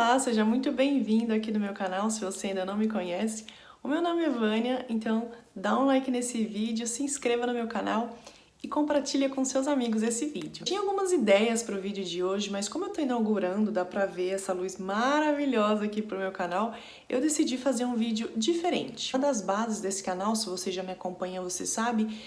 Olá, seja muito bem-vindo aqui no meu canal, se você ainda não me conhece. O meu nome é Vânia, então dá um like nesse vídeo, se inscreva no meu canal e compartilha com seus amigos esse vídeo. Tinha algumas ideias para o vídeo de hoje, mas como eu tô inaugurando, dá pra ver essa luz maravilhosa aqui pro meu canal, eu decidi fazer um vídeo diferente. Uma das bases desse canal, se você já me acompanha, você sabe,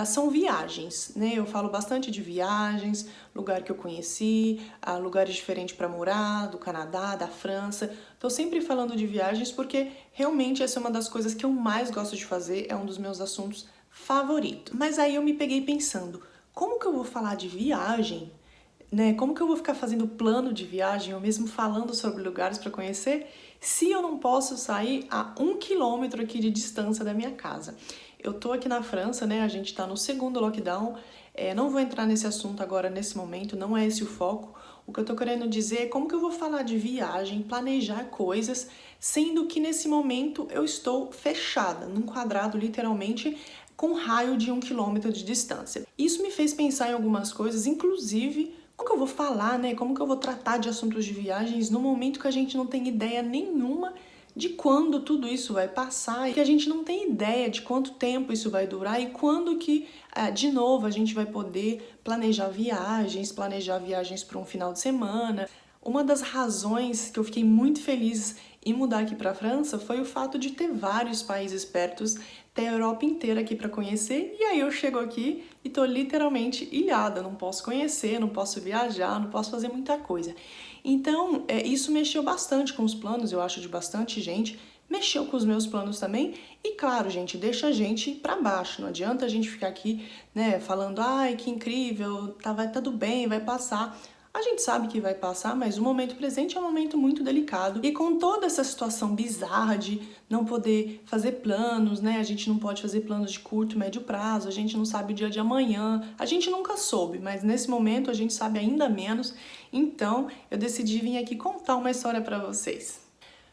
são viagens, né? Eu falo bastante de viagens, lugar que eu conheci, lugares diferentes para morar, do Canadá, da França. Tô sempre falando de viagens porque realmente essa é uma das coisas que eu mais gosto de fazer, é um dos meus assuntos favorito. Mas aí eu me peguei pensando, como que eu vou falar de viagem, né? Como que eu vou ficar fazendo plano de viagem ou mesmo falando sobre lugares para conhecer se eu não posso sair a 1 quilômetro aqui de distância da minha casa? Eu tô aqui na França, né? A gente tá no segundo lockdown. Não vou entrar nesse assunto agora, nesse momento, não é esse o foco. O que eu tô querendo dizer é como que eu vou falar de viagem, planejar coisas, sendo que nesse momento eu estou fechada, num quadrado, literalmente, com um raio de 1 quilômetro de distância. Isso me fez pensar em algumas coisas, inclusive como que eu vou falar, né? Como que eu vou tratar de assuntos de viagens no momento que a gente não tem ideia nenhuma de quando tudo isso vai passar e que a gente não tem ideia de quanto tempo isso vai durar e quando que, de novo, a gente vai poder planejar viagens para um final de semana. Uma das razões que eu fiquei muito feliz em mudar aqui para a França foi o fato de ter vários países perto, ter a Europa inteira aqui para conhecer, e aí eu chego aqui e tô literalmente ilhada, não posso conhecer, não posso viajar, não posso fazer muita coisa. Então, isso mexeu bastante com os planos, eu acho, de bastante gente, mexeu com os meus planos também, e claro, gente, deixa a gente pra baixo, não adianta a gente ficar aqui, né, falando, ai, que incrível, vai tudo bem, vai passar. A gente sabe que vai passar, mas o momento presente é um momento muito delicado. E com toda essa situação bizarra de não poder fazer planos, né? A gente não pode fazer planos de curto e médio prazo, a gente não sabe o dia de amanhã. A gente nunca soube, mas nesse momento a gente sabe ainda menos. Então, eu decidi vir aqui contar uma história para vocês.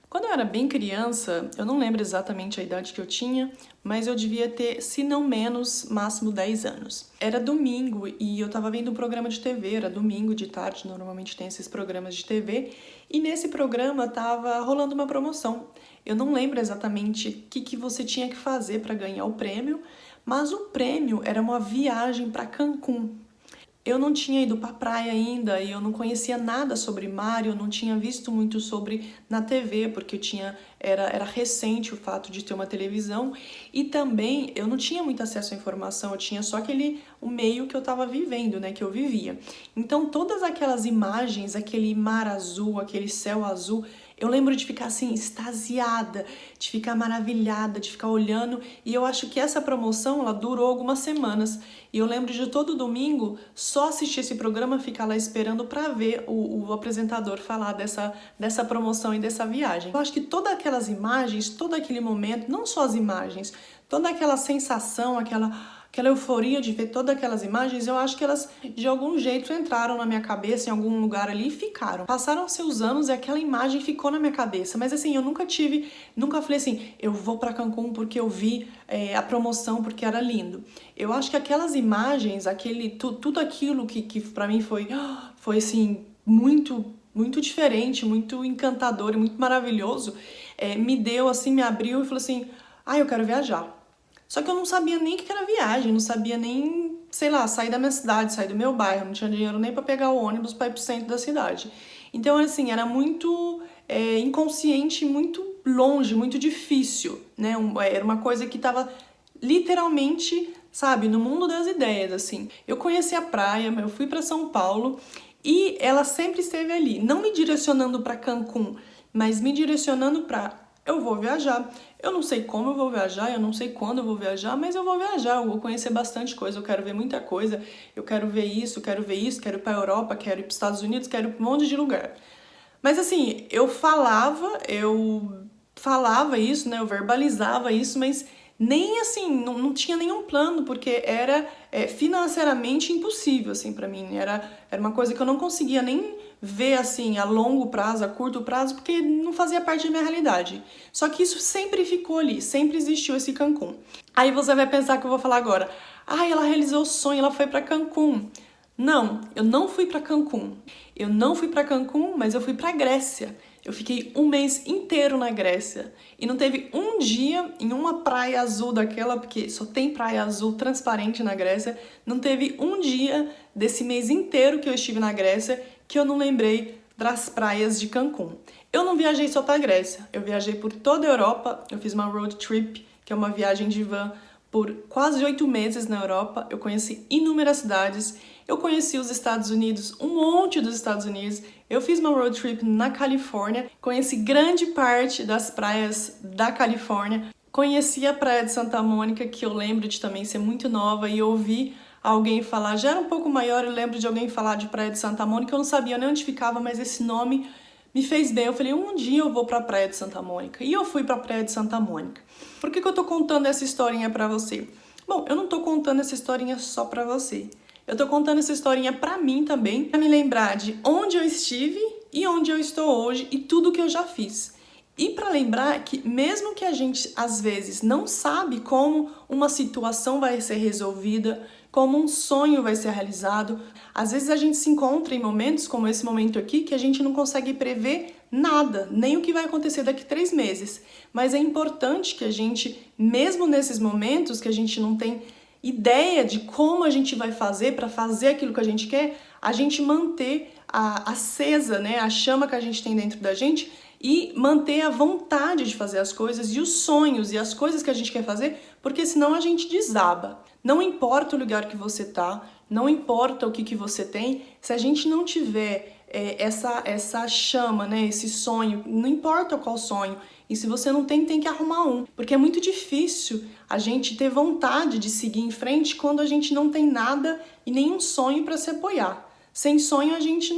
Quando eu era bem criança, eu não lembro exatamente a idade que eu tinha, mas eu devia ter, se não menos, máximo 10 anos. Era domingo e eu tava vendo um programa de TV, era domingo de tarde, normalmente tem esses programas de TV, e nesse programa tava rolando uma promoção. Eu não lembro exatamente o que você tinha que fazer para ganhar o prêmio, mas o prêmio era uma viagem para Cancún. Eu não tinha ido pra praia ainda e eu não conhecia nada sobre mar, eu não tinha visto muito sobre na TV, porque era recente o fato de ter uma televisão e também eu não tinha muito acesso à informação, eu tinha só o meio que eu tava vivendo, né, que eu vivia. Então todas aquelas imagens, aquele mar azul, aquele céu azul, eu lembro de ficar assim, extasiada, de ficar maravilhada, de ficar olhando, e eu acho que essa promoção, ela durou algumas semanas, e eu lembro de todo domingo só assistir esse programa, ficar lá esperando pra ver o apresentador falar dessa promoção e dessa viagem. Eu acho que todas aquelas imagens, todo aquele momento, não só as imagens, toda aquela sensação, aquela euforia de ver todas aquelas imagens, eu acho que elas de algum jeito entraram na minha cabeça em algum lugar ali e ficaram. Passaram-se os anos e aquela imagem ficou na minha cabeça, mas assim, eu nunca falei assim, eu vou pra Cancún porque eu vi a promoção porque era lindo. Eu acho que aquelas imagens, tudo aquilo que pra mim foi assim, muito diferente, muito encantador e muito maravilhoso, me abriu e falou assim, eu quero viajar. Só que eu não sabia nem o que era viagem, não sabia nem, sei lá, sair da minha cidade, sair do meu bairro, não tinha dinheiro nem pra pegar o ônibus pra ir pro centro da cidade. Então, assim, era muito inconsciente, muito longe, muito difícil, né? Era uma coisa que tava literalmente, sabe, no mundo das ideias, assim. Eu conheci a praia, eu fui pra São Paulo e ela sempre esteve ali, não me direcionando pra Cancún, mas me direcionando pra eu vou viajar. Eu não sei como eu vou viajar, eu não sei quando eu vou viajar, mas eu vou viajar, eu vou conhecer bastante coisa, eu quero ver muita coisa, eu quero ver isso, quero ir pra Europa, quero ir pros Estados Unidos, quero ir pra um monte de lugar. Mas assim, eu falava isso, né, eu verbalizava isso, mas nem assim, não tinha nenhum plano, porque era financeiramente impossível, assim, pra mim. Era uma coisa que eu não conseguia nem ver, assim, a longo prazo, a curto prazo, porque não fazia parte da minha realidade. Só que isso sempre ficou ali, sempre existiu esse Cancún. Aí você vai pensar que eu vou falar agora, ela realizou o sonho, ela foi pra Cancún. Não, eu não fui para Cancún. Eu não fui para Cancún, mas eu fui para Grécia. Eu fiquei um mês inteiro na Grécia. E não teve um dia em uma praia azul daquela, porque só tem praia azul transparente na Grécia, não teve um dia desse mês inteiro que eu estive na Grécia que eu não lembrei das praias de Cancún. Eu não viajei só para Grécia, eu viajei por toda a Europa, eu fiz uma road trip, que é uma viagem de van por quase 8 meses na Europa. Eu conheci inúmeras cidades, eu conheci os Estados Unidos, um monte dos Estados Unidos, eu fiz uma road trip na Califórnia, conheci grande parte das praias da Califórnia, conheci a Praia de Santa Mônica, que eu lembro de também ser muito nova, e ouvi alguém falar, já era um pouco maior, eu lembro de alguém falar de Praia de Santa Mônica, eu não sabia nem onde ficava, mas esse nome me fez bem. Eu falei, um dia eu vou pra Praia de Santa Mônica. E eu fui pra Praia de Santa Mônica. Por que eu tô contando essa historinha pra você? Bom, eu não tô contando essa historinha só pra você. Eu tô contando essa historinha pra mim também, pra me lembrar de onde eu estive e onde eu estou hoje e tudo que eu já fiz. E para lembrar que mesmo que a gente às vezes não sabe como uma situação vai ser resolvida, como um sonho vai ser realizado, às vezes a gente se encontra em momentos como esse momento aqui que a gente não consegue prever nada, nem o que vai acontecer daqui 3 meses. Mas é importante que a gente, mesmo nesses momentos que a gente não tem ideia de como a gente vai fazer para fazer aquilo que a gente quer, a gente manter acesa, né, a chama que a gente tem dentro da gente e manter a vontade de fazer as coisas e os sonhos e as coisas que a gente quer fazer, porque senão a gente desaba. Não importa o lugar que você tá, não importa o que você tem, se a gente não tiver essa chama, né, esse sonho, não importa qual sonho, e se você não tem, tem que arrumar um, porque é muito difícil a gente ter vontade de seguir em frente quando a gente não tem nada e nenhum sonho para se apoiar. Sem sonho a gente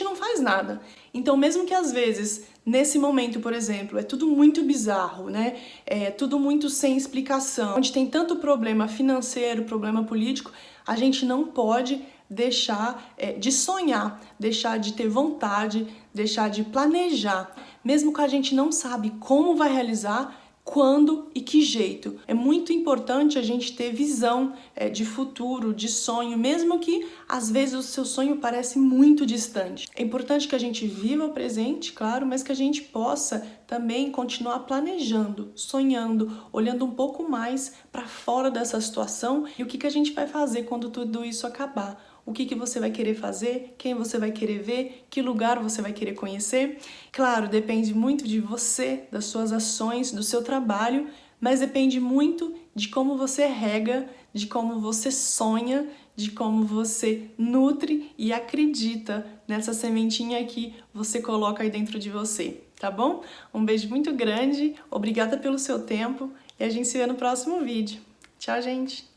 não faz nada. Então, mesmo que às vezes, nesse momento, por exemplo, é tudo muito bizarro, né? É tudo muito sem explicação, onde tem tanto problema financeiro, problema político, a gente não pode deixar de sonhar, deixar de ter vontade, deixar de planejar, mesmo que a gente não sabe como vai realizar, quando e que jeito. É muito importante a gente ter visão de futuro, de sonho, mesmo que às vezes o seu sonho parece muito distante. É importante que a gente viva o presente, claro, mas que a gente possa também continuar planejando, sonhando, olhando um pouco mais para fora dessa situação e o que a gente vai fazer quando tudo isso acabar. O que você vai querer fazer, quem você vai querer ver, que lugar você vai querer conhecer. Claro, depende muito de você, das suas ações, do seu trabalho, mas depende muito de como você rega, de como você sonha, de como você nutre e acredita nessa sementinha que você coloca aí dentro de você, tá bom? Um beijo muito grande, obrigada pelo seu tempo e a gente se vê no próximo vídeo. Tchau, gente!